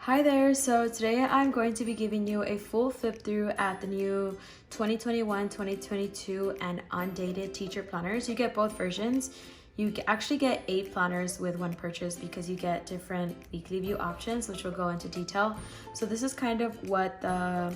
Hi there, so today I'm going to be giving you a full flip through at the new 2021, 2022 and undated teacher planners. You get both versions. You actually get 8 planners with one purchase because you get different weekly view options, which we'll go into detail. So this is kind of what the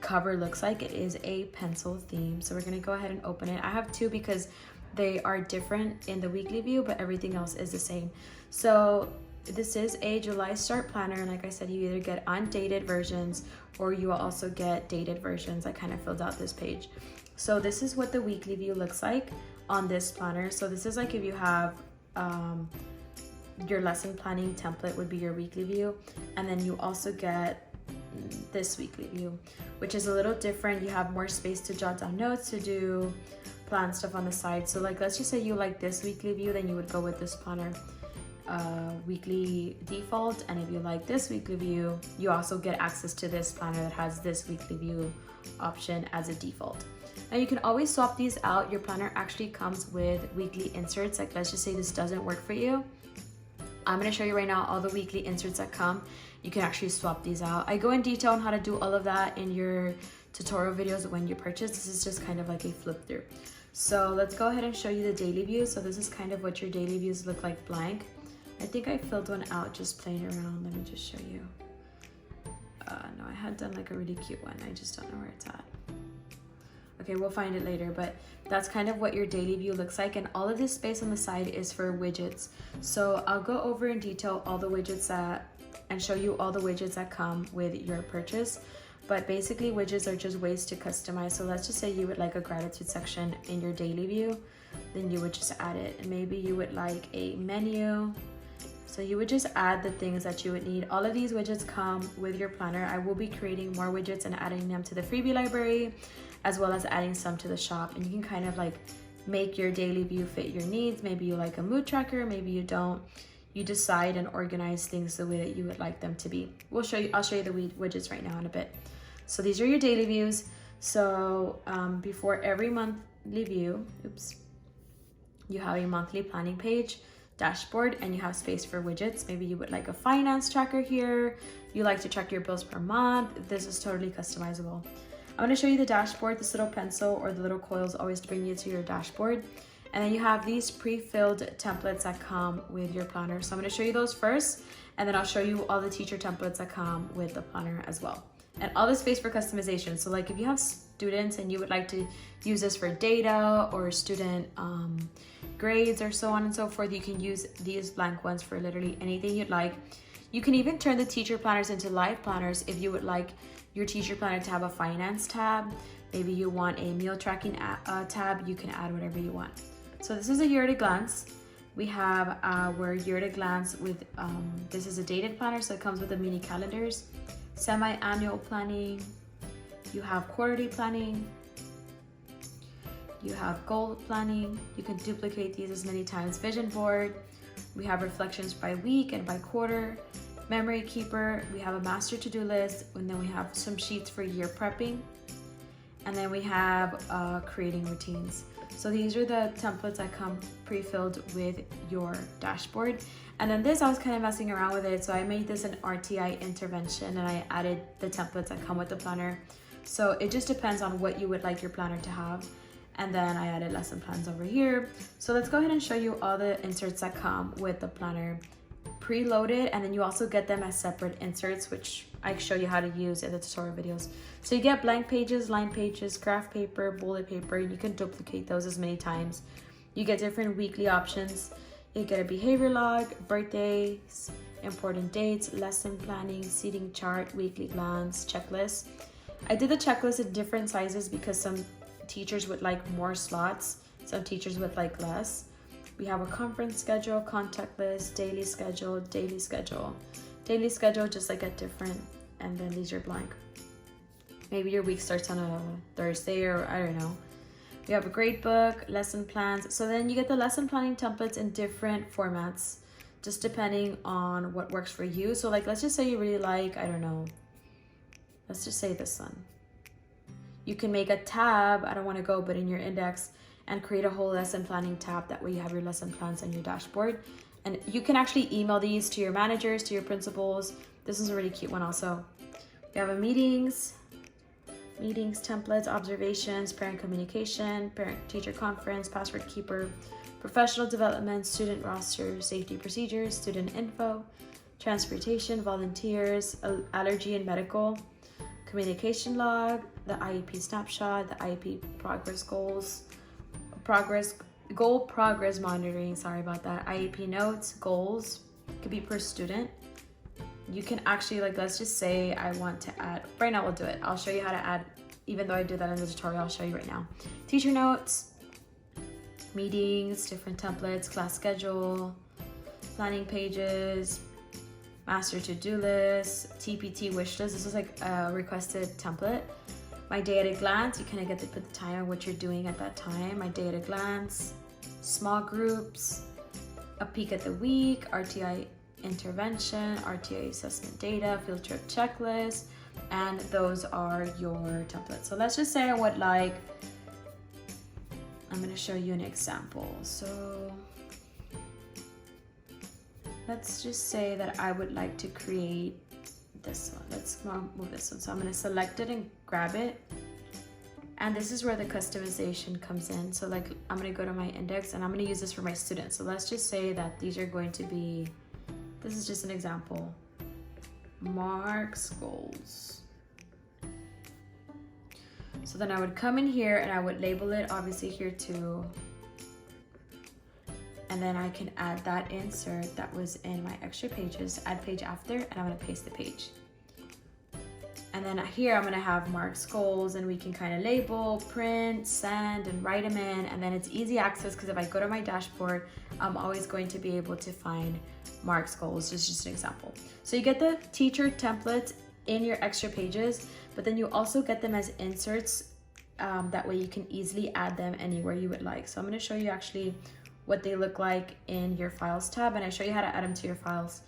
cover looks like. It is a pencil theme. So we're gonna go ahead and open it. I have 2 because they are different in the weekly view, but everything else is the same. So this is a July start planner, and like I said, you either get undated versions or you will also get dated versions. I kind of filled out this page. So this is what the weekly view looks like on this planner. So this is like if you have your lesson planning template would be your weekly view, and then you also get this weekly view, which is a little different. You have more space to jot down notes, to do plan stuff on the side. So like, let's just say you like this weekly view, then you would go with this planner weekly default. And if you like this weekly view, you also get access to this planner that has this weekly view option as a default. Now you can always swap these out. Your planner actually comes with weekly inserts. Like, let's just say this doesn't work for you. I'm going to show you right now all the weekly inserts that come. You can actually swap these out. I go in detail on how to do all of that in your tutorial videos when you purchase. This is just kind of like a flip through. So let's go ahead and show you the daily view. So this is kind of what your daily views look like blank. I think I filled one out just playing around. Let me just show you. No, I had done like a really cute one. I just don't know where it's at. Okay, we'll find it later, but that's kind of what your daily view looks like. And all of this space on the side is for widgets. So I'll go over in detail all the widgets and show you all the widgets that come with your purchase. But basically widgets are just ways to customize. So let's just say you would like a gratitude section in your daily view, then you would just add it. And maybe you would like a menu. So you would just add the things that you would need. All of these widgets come with your planner. I will be creating more widgets and adding them to the freebie library, as well as adding some to the shop. And you can kind of like make your daily view fit your needs. Maybe you like a mood tracker, maybe you don't. You decide and organize things the way that you would like them to be. I'll show you the widgets right now in a bit. So these are your daily views. So before every monthly view, you have a monthly planning page, dashboard, and you have space for widgets. Maybe you would like a finance tracker here. You like to track your bills per month. This is totally customizable. I'm going to show you the dashboard. This little pencil or the little coils always bring you to your dashboard. And then you have these pre-filled templates that come with your planner. So I'm going to show you those first, and then I'll show you all the teacher templates that come with the planner as well. And all the space for customization. So like if you have students and you would like to use this for data or student grades or so on and so forth, you can use these blank ones for literally anything you'd like. You can even turn the teacher planners into live planners if you would like your teacher planner to have a finance tab. Maybe you want a meal tracking tab. You can add whatever you want. So this is a year at a glance. We have our year at a glance with, this is a dated planner, so it comes with the mini calendars, semi-annual planning, you have quarterly planning, you have goal planning. You can duplicate these as many times. Vision board, we have reflections by week and by quarter, memory keeper, we have a master to-do list, and then we have some sheets for year prepping, and then we have creating routines. So these are the templates that come pre-filled with your dashboard. And then this, I was kind of messing around with it. So I made this an RTI intervention and I added the templates that come with the planner. So it just depends on what you would like your planner to have. And then I added lesson plans over here. So let's go ahead and show you all the inserts that come with the planner preloaded, and then you also get them as separate inserts, which I show you how to use in the tutorial videos. So you get blank pages, line pages, graph paper, bullet paper, and you can duplicate those as many times. You get different weekly options. You get a behavior log, birthdays, important dates, lesson planning, seating chart, weekly glance, checklist. I did the checklist in different sizes because some teachers would like more slots, some teachers would like less. We have a conference schedule, contact list, daily schedule, daily schedule. Daily schedule just like a different, and then these are blank. Maybe your week starts on a Thursday, or I don't know. We have a grade book, lesson plans. So then you get the lesson planning templates in different formats, just depending on what works for you. So like, let's just say you really like, I don't know, let's just say this one. You can make a tab, I don't want to go, but in your index, and create a whole lesson planning tab. That way you have your lesson plans on your dashboard. And you can actually email these to your managers, to your principals, This is a really cute one also. We have a meetings templates, observations, parent communication, parent-teacher conference, password keeper, professional development, student roster, safety procedures, student info, transportation, volunteers, allergy and medical, communication log, the IEP snapshot, the IEP progress monitoring, sorry about that, IEP notes, goals, could be per student. You can actually, like, let's just say I want to add, right now we'll do it. I'll show you how to add, even though I do that in the tutorial, I'll show you right now. Teacher notes, meetings, different templates, class schedule, planning pages, master to-do list, TPT wish list. This is like a requested template. My day at a glance, you kind of get to put the time on what you're doing at that time. My day at a glance, small groups, a peek at the week, RTI intervention, RTA assessment data, field trip checklist, and those are your templates. So let's just say I would like, I'm going to show you an example. So let's just say that I would like to create this one. Let's move this one. So I'm going to select it and grab it. And this is where the customization comes in. So like, I'm going to go to my index and I'm going to use this for my students. So let's just say that these are going to be, this is just an example, marks goals. So then I would come in here and I would label it obviously here too. And then I can add that insert that was in my extra pages, add page after, and I'm gonna paste the page. And then here I'm gonna have marks goals, and we can kind of label, print, send, and write them in. And then it's easy access because if I go to my dashboard, I'm always going to be able to find marks goals. This is just an example. So you get the teacher templates in your extra pages, but then you also get them as inserts. That way you can easily add them anywhere you would like. So I'm going to show you actually what they look like in your files tab, and I show you how to add them to your files.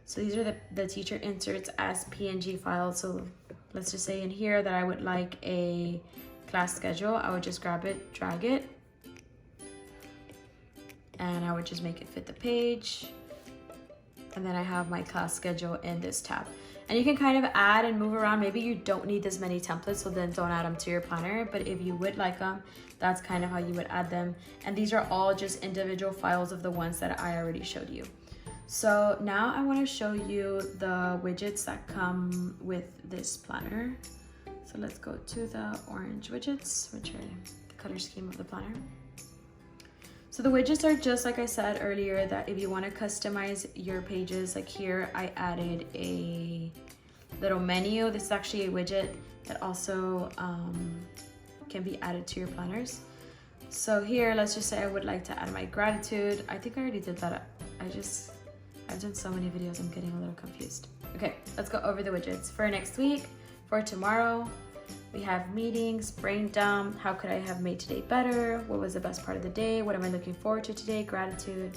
So these are the teacher inserts as PNG files. So let's just say in here that I would like a class schedule. I would just grab it, drag it, and I would just make it fit the page. And then I have my class schedule in this tab. And you can kind of add and move around. Maybe you don't need this many templates, so then don't add them to your planner. But if you would like them, that's kind of how you would add them. And these are all just individual files of the ones that I already showed you. So now I want to show you the widgets that come with this planner. So let's go to the orange widgets, which are the color scheme of the planner. So the widgets are just like I said earlier, that if you want to customize your pages, like here I added a little menu. This is actually a widget that also can be added to your planners. So here, let's just say I would like to add my gratitude. I think I already did that. I've done so many videos, I'm getting a little confused. Okay, let's go over the widgets. For next week, for tomorrow, we have meetings, brain dump, how could I have made today better? What was the best part of the day? What am I looking forward to today? Gratitude,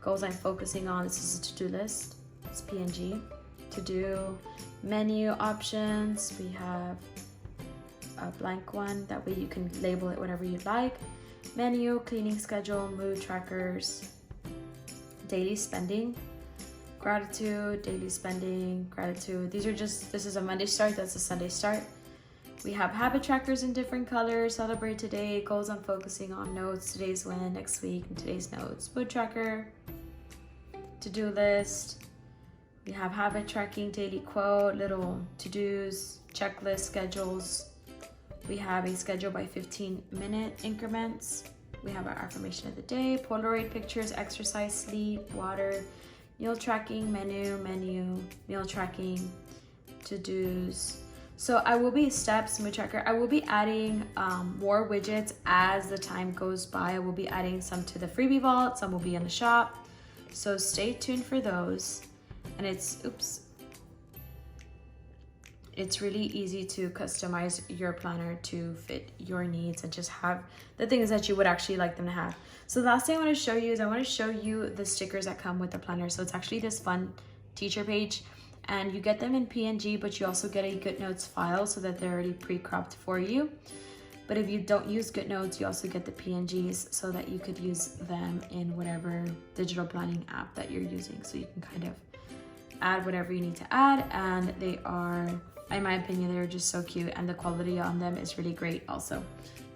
goals I'm focusing on. This is a to-do list, it's PNG. To-do, menu options. We have a blank one. That way you can label it whatever you'd like. Menu, cleaning schedule, mood trackers, daily spending, gratitude, daily spending, gratitude. These are just, this is a Monday start, that's a Sunday start. We have habit trackers in different colors, celebrate today, goals I'm focusing on, notes, today's win, next week, and today's notes. Mood tracker, to-do list. We have habit tracking, daily quote, little to-dos, checklist, schedules. We have a schedule by 15-minute increments. We have our affirmation of the day, Polaroid pictures, exercise, sleep, water, meal tracking, menu, meal tracking, to-dos. So I will be steps, mood tracker. I will be adding more widgets as the time goes by. I will be adding some to the freebie vault, some will be in the shop. So stay tuned for those. And it's really easy to customize your planner to fit your needs and just have the things that you would actually like them to have. So the last thing I want to show you is I want to show you the stickers that come with the planner. So it's actually this fun teacher page, and you get them in PNG, but you also get a Goodnotes file so that they're already pre-cropped for you. But if you don't use Goodnotes, you also get the PNGs so that you could use them in whatever digital planning app that you're using. So you can kind of add whatever you need to add, and they are, in my opinion, they're just so cute, and the quality on them is really great also,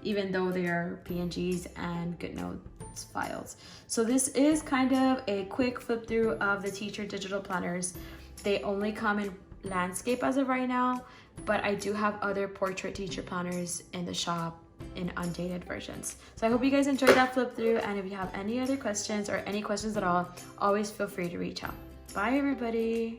even though they are PNGs and Goodnotes files. So this is kind of a quick flip through of the teacher digital planners. They only come in landscape as of right now, but I do have other portrait teacher planners in the shop in undated versions. So I hope you guys enjoyed that flip through, and if you have any other questions or any questions at all, always feel free to reach out. Bye everybody.